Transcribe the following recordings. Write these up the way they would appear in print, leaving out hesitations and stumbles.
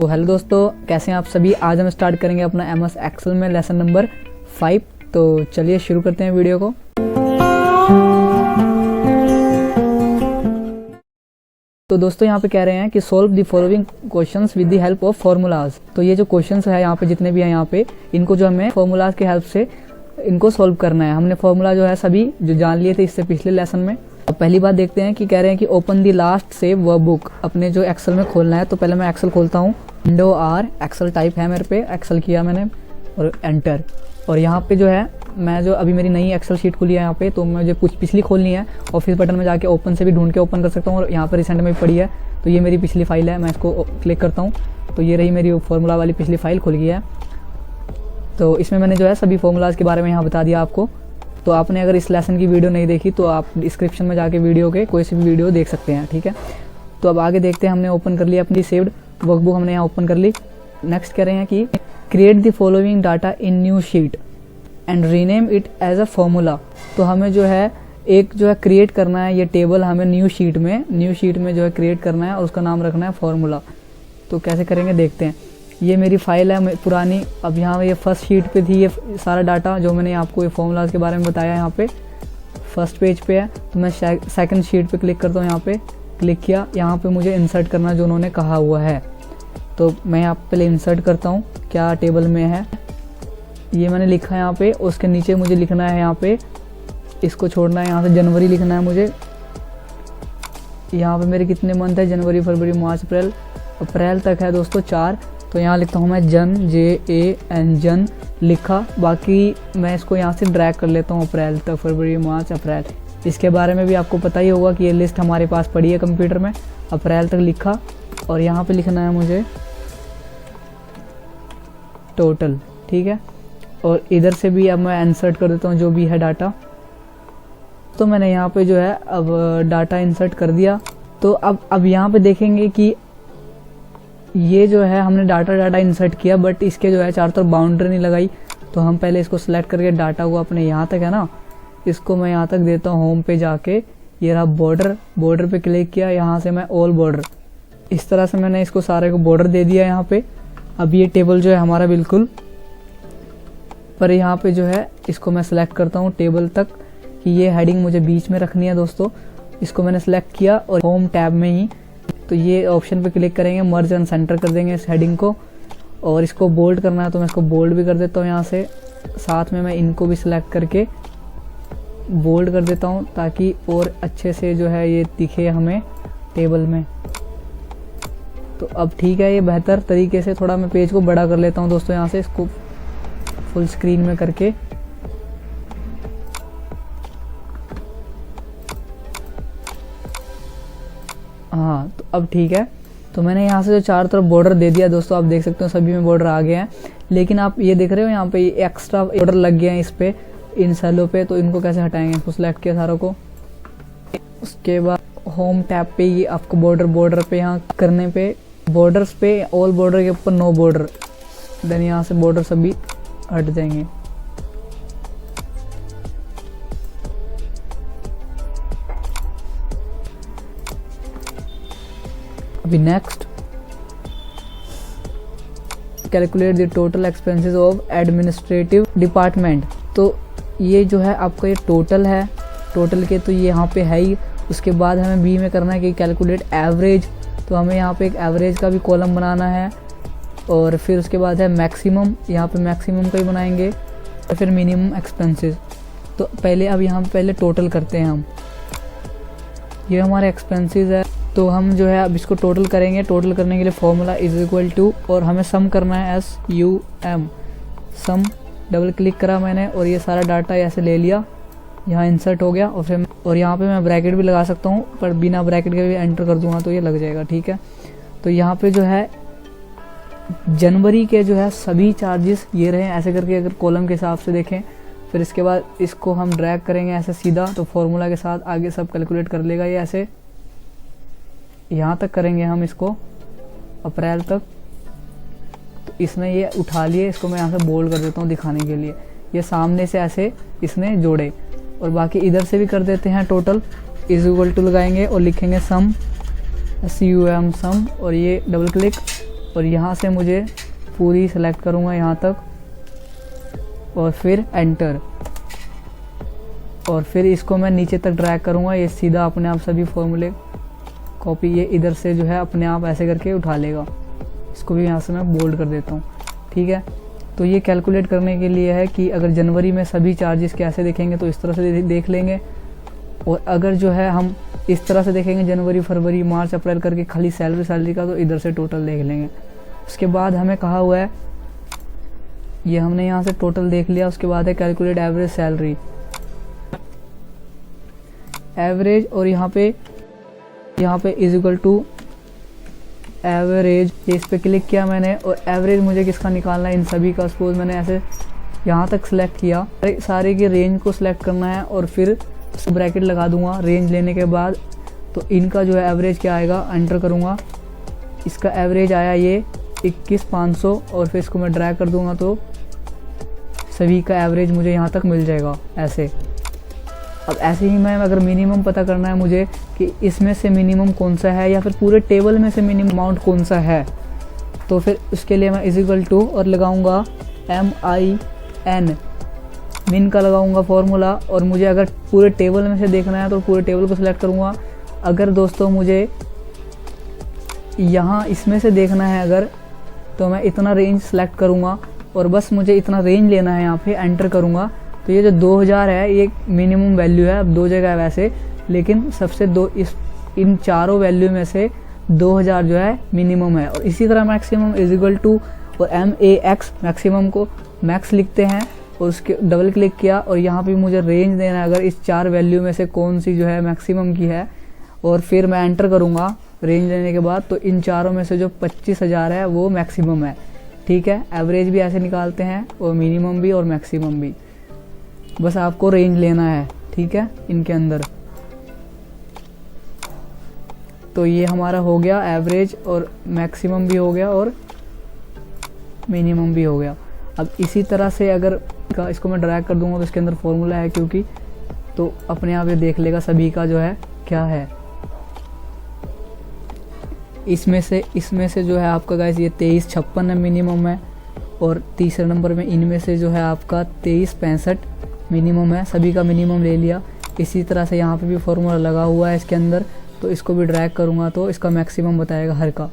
तो हेलो दोस्तों, कैसे हैं आप सभी। आज हम स्टार्ट करेंगे अपना एमएस एक्सेल में लेसन नंबर 5। तो चलिए शुरू करते हैं वीडियो को। तो दोस्तों यहाँ पे कह रहे हैं कि solve the following questions with the help of formulas. तो ये जो क्वेश्चंस है यहाँ पे जितने भी हैं यहाँ पे, इनको जो हमें फार्मूलाज की हेल्प से इनको सॉल्व करना है। हमने फार्मूला जो है सभी जो जान लिए थे इससे पिछले लेसन में। अब पहली बात देखते हैं कि कह रहे हैं कि open the last save work book. अपने जो एक्सेल में खोलना है, तो पहले मैं एक्सेल खोलता हूँ। विंडो आर एक्सेल टाइप है मेरे पे, एक्सेल किया मैंने और एंटर। और यहाँ पे जो है मैं जो अभी मेरी नई एक्सेल शीट खुली है यहाँ पे, तो मुझे कुछ पिछली खोलनी है। ऑफिस बटन में जाके ओपन से भी ढूंढ के ओपन कर सकता हूँ और यहाँ पर रिसेंट में भी पड़ी है। तो ये मेरी पिछली फाइल है, मैं इसको क्लिक करता हूँ तो ये रही मेरी फार्मूला वाली पिछली फाइल खुल गई है। तो इसमें मैंने जो है सभी फार्मूलाज के बारे में यहाँ बता दिया आपको। तो आपने अगर इस लेसन की वीडियो नहीं देखी तो आप डिस्क्रिप्शन में जाके वीडियो के कोई सी भी वीडियो देख सकते हैं, ठीक है। तो अब आगे देखते हैं। हमने ओपन कर लिया अपनी सेव्ड वर्कबुक, हमने यहाँ ओपन कर ली। नेक्स्ट कह रहे हैं कि create the following data in new sheet and rename it as a formula. तो हमें जो है एक जो है क्रिएट करना है ये टेबल, हमें न्यू शीट में जो है क्रिएट करना है और उसका नाम रखना है फॉर्मूला। तो कैसे करेंगे देखते हैं। ये मेरी फाइल है पुरानी। अब यहाँ ये फर्स्ट शीट पे थी ये सारा डाटा जो मैंने आपको ये फॉर्मूलाज के बारे में बताया। यहाँ पे फर्स्ट पेज पे है, तो मैं सेकंड शीट पे क्लिक करता हूँ। यहाँ पे क्लिक किया, यहाँ पे मुझे इंसर्ट करना जो उन्होंने कहा हुआ है। तो मैं यहाँ पे पहले इंसर्ट करता हूँ क्या टेबल में है, ये मैंने लिखा है यहाँ पे। उसके नीचे मुझे लिखना है यहाँ पे, इसको छोड़ना है, यहाँ से जनवरी लिखना है मुझे। यहाँ पे मेरे कितने मंथ है, जनवरी फरवरी मार्च अप्रैल तक है दोस्तों 4। तो यहाँ लिखता हूँ मैं जन, JAN जन लिखा। बाकी मैं इसको यहाँ से ड्रैग कर लेता हूँ अप्रैल तक, फरवरी मार्च अप्रैल। इसके बारे में भी आपको पता ही होगा कि ये लिस्ट हमारे पास पड़ी है कंप्यूटर में। अप्रैल तक लिखा और यहाँ पे लिखना है मुझे टोटल, ठीक है। और इधर से भी अब मैं इंसर्ट कर देता हूँ जो भी है डाटा। तो मैंने यहाँ पे जो है अब डाटा इंसर्ट कर दिया। तो अब यहाँ पे देखेंगे कि ये जो है हमने डाटा इंसर्ट किया, बट इसके जो है चारों तरफ बाउंड्री नहीं लगाई। तो हम पहले इसको सिलेक्ट करके डाटा को अपने यहाँ तक है ना, इसको मैं यहाँ तक देता हूँ। होम पे जाके ये रहा बॉर्डर पे क्लिक किया, यहाँ से मैं ऑल बॉर्डर, इस तरह से मैंने इसको सारे को बॉर्डर दे दिया यहाँ पे। अब ये टेबल जो है हमारा बिल्कुल पर यहाँ पे जो है इसको मैं सिलेक्ट करता हूँ टेबल तक कि ये हेडिंग मुझे बीच में रखनी है दोस्तों। इसको मैंने सिलेक्ट किया और होम टैब में ही तो ये ऑप्शन पे क्लिक करेंगे, मर्ज एंड सेंटर कर देंगे इस हेडिंग को। और इसको बोल्ड करना है तो मैं इसको बोल्ड भी कर देता हूँ यहाँ से। साथ में मैं इनको भी सिलेक्ट करके बोल्ड कर देता हूँ ताकि और अच्छे से जो है ये दिखे हमें टेबल में। तो अब ठीक है, ये बेहतर तरीके से थोड़ा मैं पेज को बड़ा कर लेता हूँ दोस्तों यहाँ से, इसको फुल स्क्रीन में करके। हाँ, तो अब ठीक है। तो मैंने यहाँ से जो चारों तरफ बॉर्डर दे दिया दोस्तों, आप देख सकते हो सभी में बॉर्डर आ गए हैं। लेकिन आप ये देख रहे हो यहाँ पे एक्स्ट्रा बॉर्डर लग गए हैं इस पे, इन सेलों पे। तो इनको कैसे हटाएंगे, इसको सिलेक्ट किया सारों को। उसके बाद होम टैब पे ये आपको बॉर्डर पे यहाँ करने पे बॉर्डर्स पे ऑल बॉर्डर के ऊपर नो बॉर्डर, देन यहाँ से बॉर्डर सभी हट जाएंगे। अभी next calculate the total expenses of administrative department. तो ये जो है आपका ये टोटल है, टोटल के तो ये यहाँ पे है ही। उसके बाद हमें बी में करना है कि कैलकुलेट एवरेज। तो हमें यहाँ पे एक एवरेज का भी कॉलम बनाना है। और फिर उसके बाद है मैक्सिमम, यहाँ पे मैक्सिमम का ही बनाएंगे। और फिर मिनिमम एक्सपेंसेस। तो पहले अब यहाँ पे पहले टोटल करते हैं हम। ये हमारे एक्सपेंसेस है, तो हम जो है अब इसको टोटल करेंगे। टोटल करने के लिए फॉर्मूला इज इक्वल टू, और हमें सम करना है SUM सम। डबल क्लिक करा मैंने और ये सारा डाटा ऐसे ले लिया, यहाँ इंसर्ट हो गया। और फिर और यहाँ पे मैं ब्रैकेट भी लगा सकता हूँ, पर बिना ब्रैकेट के भी एंटर कर दूंगा तो ये लग जाएगा, ठीक है। तो यहाँ पे जो है जनवरी के जो है सभी चार्जेस ये रहे ऐसे करके, अगर कॉलम के हिसाब से देखें। फिर इसके बाद इसको हम ड्रैग करेंगे ऐसे सीधा, तो फॉर्मूला के साथ आगे सब कैलकुलेट कर लेगा ये ऐसे। यहाँ तक करेंगे हम इसको अप्रैल तक। तो इसने ये उठा लिए, इसको मैं यहाँ से बोल्ड कर देता हूँ दिखाने के लिए। ये सामने से ऐसे इसने जोड़े, और बाकी इधर से भी कर देते हैं। टोटल इज इक्वल टू लगाएंगे और लिखेंगे सम, SUM सम, और ये डबल क्लिक और यहाँ से मुझे पूरी सेलेक्ट करूँगा यहाँ तक और फिर एंटर, और फिर इसको मैं नीचे तक ड्रैग करूँगा। ये सीधा अपने आप सभी फॉर्मूले कॉपी ये इधर से जो है अपने आप ऐसे करके उठा लेगा। इसको भी यहाँ से मैं बोल्ड कर देता हूँ, ठीक है। तो ये कैलकुलेट करने के लिए है कि अगर जनवरी में सभी चार्जेस कैसे देखेंगे तो इस तरह से देख लेंगे, और अगर जो है हम इस तरह से देखेंगे जनवरी फरवरी मार्च अप्रैल करके खाली सैलरी का, तो इधर से टोटल देख लेंगे। उसके बाद हमें कहा हुआ है, ये हमने यहाँ से टोटल देख लिया। उसके बाद है कैलकुलेट एवरेज सैलरी, एवरेज, और यहाँ पे इज इक्वल टू एवरेज, ये इस पर क्लिक किया मैंने। और एवरेज मुझे किसका निकालना है, इन सभी का। सपोज मैंने ऐसे यहाँ तक सिलेक्ट किया, सारे की रेंज को सिलेक्ट करना है और फिर ब्रैकेट लगा दूंगा रेंज लेने के बाद। तो इनका जो है एवरेज क्या आएगा, एंटर करूँगा, इसका एवरेज आया ये 21,500, और फिर इसको मैं ड्रैग कर दूंगा तो सभी का एवरेज मुझे यहाँ तक मिल जाएगा ऐसे। अब ऐसे ही मैं अगर मिनिमम पता करना है मुझे कि इसमें से मिनिमम कौन सा है या फिर पूरे टेबल में से मिनिमम अमाउंट कौन सा है, तो फिर उसके लिए मैं इज इक्वल टू और लगाऊंगा MIN, मिन का लगाऊंगा फॉर्मूला। और मुझे अगर पूरे टेबल में से देखना है तो पूरे टेबल को सिलेक्ट करूंगा। अगर दोस्तों मुझे यहाँ इसमें से देखना है अगर, तो मैं इतना रेंज सेलेक्ट करूँगा और बस मुझे इतना रेंज लेना है, यहाँ पे एंटर करूँगा। तो ये जो 2000 है ये मिनिमम वैल्यू है। अब दो जगह है वैसे, लेकिन सबसे इन चारों वैल्यू में से 2000 जो है मिनिमम है। और इसी तरह मैक्सिमम इज इक्वल टू, और MAX, मैक्सिमम को मैक्स लिखते हैं, और उसके डबल क्लिक किया और यहाँ पे मुझे रेंज देना है अगर इस 4 वैल्यू में से कौन सी जो है मैक्सिमम की है, और फिर मैं एंटर करूँगा रेंज लेने के बाद। तो इन चारों में से जो 25,000 है वो मैक्सिमम है, ठीक है। एवरेज भी ऐसे निकालते हैं और मिनिमम भी और मैक्सिमम भी, बस आपको रेंज लेना है, ठीक है, इनके अंदर। तो ये हमारा हो गया एवरेज, और मैक्सिमम भी हो गया और मिनिमम भी हो गया। अब इसी तरह से अगर इसको मैं ड्रैग कर दूंगा तो इसके अंदर फॉर्मूला है क्योंकि, तो अपने आप ये देख लेगा सभी का जो है क्या है। इसमें से जो है आपका गाइस ये 2356 है मिनिमम है, और तीसरे नंबर में इनमें से जो है आपका 2365 मिनिमम है। सभी का मिनिमम ले लिया। इसी तरह से यहाँ पे भी फॉर्मूला लगा हुआ है इसके अंदर, तो इसको भी ड्रैग करूँगा तो इसका मैक्सिमम बताएगा हर का,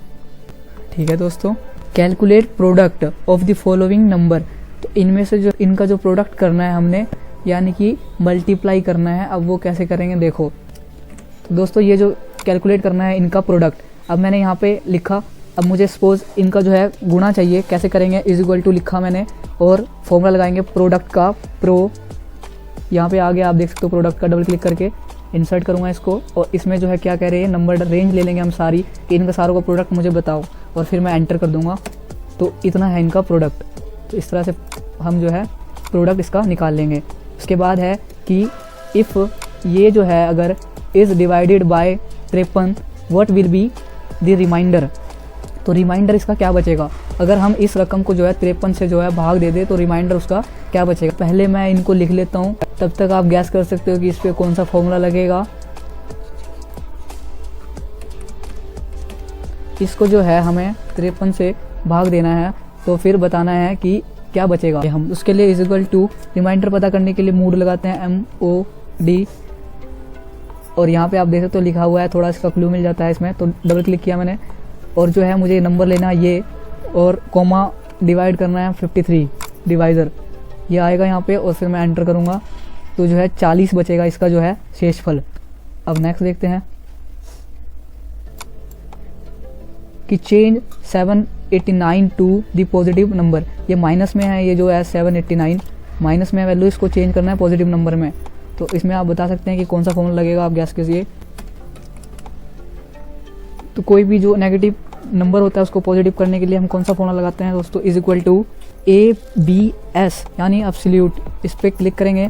ठीक है दोस्तों। Calculate product of the following number, तो इनमें से जो इनका जो प्रोडक्ट करना है हमने, यानी कि मल्टीप्लाई करना है। अब वो कैसे करेंगे देखो। तो दोस्तों ये जो कैलकुलेट करना है इनका प्रोडक्ट, अब मैंने यहाँ पे लिखा। अब मुझे सपोज इनका जो है गुणा चाहिए, कैसे करेंगे, इज इक्वल टू लिखा मैंने और फॉर्मूला लगाएंगे प्रोडक्ट का, प्रो, यहाँ पे आ गया आप देख सकते हो प्रोडक्ट का। डबल क्लिक करके इंसर्ट करूँगा इसको, और इसमें जो है क्या कह रहे हैं, नंबर रेंज ले लेंगे हम सारी कि इनका सारों का प्रोडक्ट मुझे बताओ, और फिर मैं एंटर कर दूँगा। तो इतना है इनका प्रोडक्ट। तो इस तरह से हम जो है प्रोडक्ट इसका निकाल लेंगे। उसके बाद है कि इफ़ ये जो है अगर is divided by 53 what will be the remainder, तो रिमाइंडर इसका क्या बचेगा। अगर हम इस रकम को जो है 53 से जो है भाग दे दे तो रिमाइंडर उसका क्या बचेगा। पहले मैं इनको लिख लेता हूँ, तब तक आप गैस कर सकते हो कि इस पर कौन सा फॉर्मूला लगेगा। इसको जो है हमें 53 से भाग देना है, तो फिर बताना है कि क्या बचेगा। हम उसके लिए इज इक्वल टू रिमाइंडर पता करने के लिए मूड लगाते हैं MOD, और यहाँ पे आप देख सकते हो लिखा हुआ है, थोड़ा इसका क्लू मिल जाता है इसमें। तो डबल क्लिक किया मैंने, और जो है मुझे नंबर लेना है ये, और कॉमा डिवाइड करना है 53 डिवाइज़र, ये आएगा यहाँ पे, और फिर मैं एंटर करूँगा तो जो है 40 बचेगा इसका जो है शेषफल। अब नेक्स्ट देखते हैं कि change 789 to the positive number. ये माइनस में है, ये जो है 789 माइनस में वैल्यू, इसको चेंज करना है पॉजिटिव नंबर में। तो इसमें आप बता सकते हैं कि कौन सा फॉर्मूला लगेगा, आप गैस कीजिए। तो कोई भी जो नेगेटिव नंबर होता है उसको पॉजिटिव करने के लिए हम कौन सा फॉर्मूला लगाते हैं दोस्तों, इज इक्वल टू ABS यानी एब्सोल्यूट। इस पर क्लिक करेंगे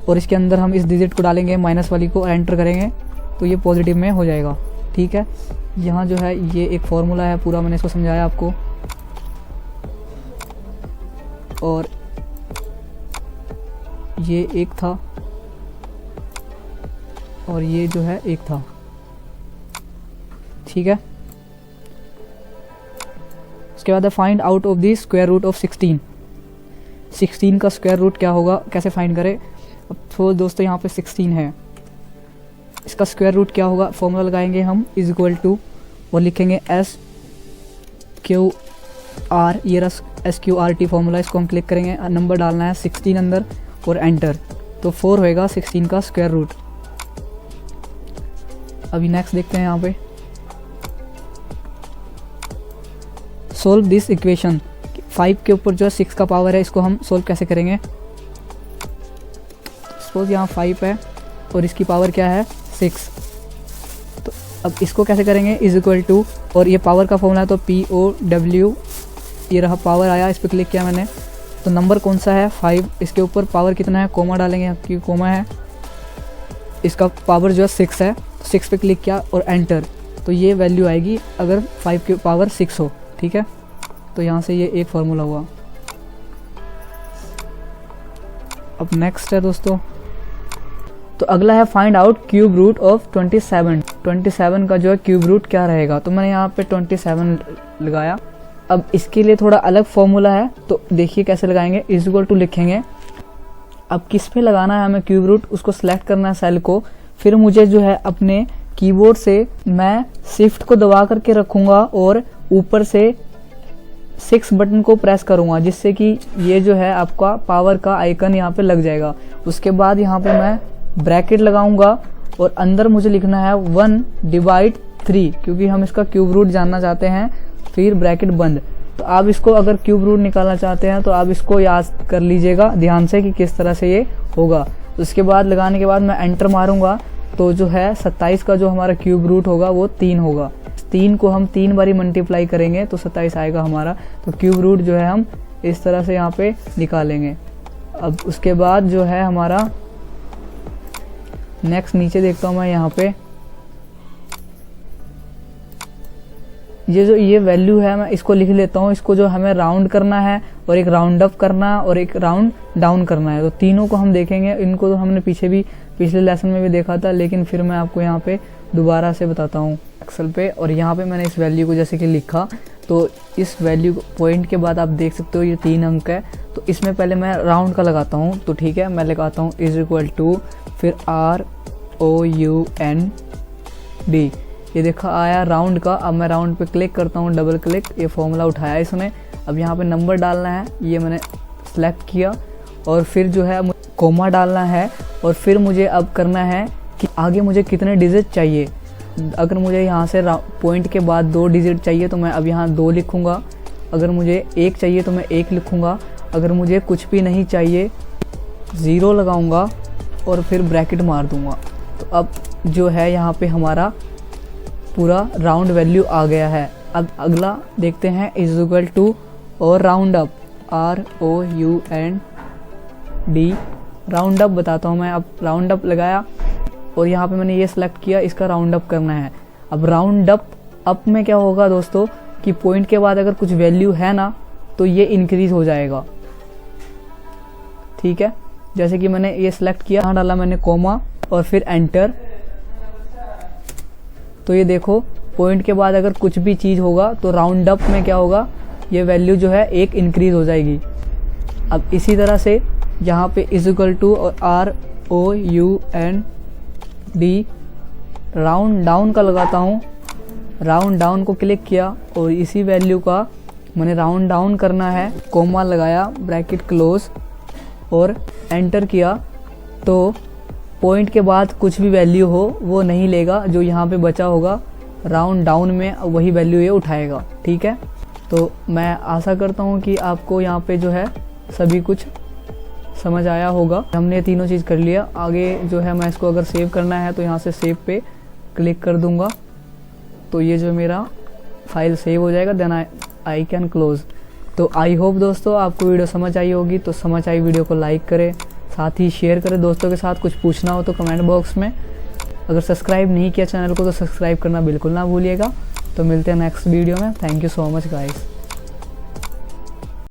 और इसके अंदर हम इस डिजिट को डालेंगे, माइनस वाली को एंटर करेंगे तो ये पॉजिटिव में हो जाएगा, ठीक है। यहाँ जो है ये एक फॉर्मूला है पूरा, मैंने इसको समझाया आपको। और ये एक था और ये जो है एक था, ठीक है। उसके बाद है find out of the square root of 16 का स्क्वायर रूट क्या होगा, कैसे फाइंड करें। अब तो दोस्तों यहाँ पे 16 है, इसका स्क्वायर रूट क्या होगा, फॉर्मूला लगाएंगे हम इज इक्वल टू और लिखेंगे SQR, ये रहा SQRT फॉर्मूला, इसको हम क्लिक करेंगे, नंबर डालना है 16 अंदर और एंटर, तो 4 होएगा 16 का स्क्वायर रूट। अभी नेक्स्ट देखते हैं यहाँ पे, सोल्व दिस इक्वेशन। 5 के ऊपर जो है 6 का पावर है, इसको हम सोल्व कैसे करेंगे। सपोज यहाँ 5 है और इसकी पावर क्या है 6, तो अब इसको कैसे करेंगे, इज इक्वल टू, और ये पावर का फॉर्मूला है तो POW, ये रहा पावर आया, इस पर क्लिक किया मैंने, तो नंबर कौन सा है 5, इसके ऊपर पावर कितना है, कोमा डालेंगे क्योंकि कोमा है, इसका पावर जो है 6 है, 6 पे क्लिक किया और एंटर, तो ये वैल्यू आएगी अगर 5 की पावर 6 हो। ठीक है, तो यहाँ से ये एक फार्मूला हुआ। अब नेक्स्ट है दोस्तों, तो अगला है find out cube root of 27 का जो है क्यूब रूट क्या रहेगा, तो मैंने यहाँ पे 27 लगाया। अब इसके लिए थोड़ा अलग फॉर्मूला है, तो देखिए कैसे लगाएंगे, इज इक्वल टू लिखेंगे। अब किस पे लगाना है हमें क्यूब रूट, उसको सिलेक्ट करना है सेल को, फिर मुझे जो है अपने कीबोर्ड से मैं शिफ्ट को दबा करके रखूँगा और ऊपर से 6 बटन को प्रेस करूँगा, जिससे कि ये जो है आपका पावर का आइकन यहाँ पे लग जाएगा। उसके बाद यहाँ पे मैं ब्रैकेट लगाऊंगा और अंदर मुझे लिखना है 1/3, क्योंकि हम इसका क्यूब रूट जानना चाहते हैं, फिर ब्रैकेट बंद। तो आप इसको अगर क्यूब रूट निकालना चाहते हैं तो आप इसको याद कर लीजिएगा ध्यान से कि किस तरह से ये होगा। उसके बाद लगाने के बाद मैं एंटर मारूंगा, तो जो है 27 का जो हमारा क्यूब रूट होगा वो 3 होगा। 3 को हम 3 बारी मल्टीप्लाई करेंगे तो 27 आएगा हमारा। तो क्यूब रूट जो है हम इस तरह से यहाँ पे निकालेंगे। अब उसके बाद जो है हमारा नेक्स्ट नीचे देखता हूँ मैं यहाँ पे, ये वैल्यू है, मैं इसको लिख लेता हूँ। इसको जो हमें राउंड करना है और एक राउंड अप करना है और एक राउंड डाउन करना है, तो तीनों को हम देखेंगे। इनको तो हमने पिछले लेसन में भी देखा था, लेकिन फिर मैं आपको यहाँ पे दोबारा से बताता हूँ एक्सेल पे। और यहाँ पे मैंने इस वैल्यू को जैसे कि लिखा, तो इस वैल्यू पॉइंट के बाद आप देख सकते हो ये 3 अंक है। तो इसमें पहले मैं राउंड का लगाता हूँ, तो ठीक है मैं लगाता हूँ इज इक्वल टू, फिर ROUND, ये देखा आया राउंड का। अब मैं राउंड पे क्लिक करता हूँ, डबल क्लिक, ये फॉर्मूला उठाया इसने। अब यहाँ पे नंबर डालना है, ये मैंने सेलेक्ट किया, और फिर जो है कोमा डालना है, और फिर मुझे अब करना है कि आगे मुझे कितने डिजिट चाहिए। अगर मुझे यहाँ से पॉइंट के बाद 2 डिजिट चाहिए तो मैं अब यहाँ 2 लिखूँगा, अगर मुझे 1 चाहिए तो मैं 1 लिखूँगा, अगर मुझे कुछ भी नहीं चाहिए 0 लगाऊँगा और फिर ब्रैकेट मार दूँगा। तो अब जो है यहाँ पे हमारा पूरा राउंड वैल्यू आ गया है। अब अगला देखते हैं इज इक्वल टू और round up, ROUND, round up बताता हूँ मैं। अब राउंड अप लगाया और यहाँ पे मैंने ये सिलेक्ट किया, इसका राउंड अप करना है। अब राउंड अप में क्या होगा दोस्तों कि पॉइंट के बाद अगर कुछ वैल्यू है ना तो ये इंक्रीज हो जाएगा। ठीक है, जैसे कि मैंने ये सिलेक्ट किया, यहाँ डाला मैंने कोमा और फिर एंटर, तो ये देखो पॉइंट के बाद अगर कुछ भी चीज़ होगा तो राउंड अप में क्या होगा, ये वैल्यू जो है 1 इंक्रीज हो जाएगी। अब इसी तरह से यहाँ पे इज इक्वल टू और ROUND, राउंड डाउन का लगाता हूँ। राउंड डाउन को क्लिक किया और इसी वैल्यू का मैंने राउंड डाउन करना है, कोमा लगाया, ब्रैकेट क्लोज और एंटर किया, तो पॉइंट के बाद कुछ भी वैल्यू हो वो नहीं लेगा, जो यहाँ पे बचा होगा राउंड डाउन में वही वैल्यू ये उठाएगा। ठीक है, तो मैं आशा करता हूँ कि आपको यहाँ पे जो है सभी कुछ समझ आया होगा। हमने तीनों चीज़ कर लिया। आगे जो है मैं इसको अगर सेव करना है तो यहाँ से सेव पे क्लिक कर दूँगा, तो ये जो मेरा फाइल सेव हो जाएगा, देन आई कैन क्लोज। तो आई होप दोस्तों आपको वीडियो समझ आई होगी। तो समझ आई वीडियो को लाइक करें, साथ ही शेयर करें दोस्तों के साथ। कुछ पूछना हो तो कमेंट बॉक्स में। अगर सब्सक्राइब नहीं किया चैनल को तो सब्सक्राइब करना बिल्कुल ना भूलिएगा। तो मिलते हैं नेक्स्ट वीडियो में। Thank you so much guys.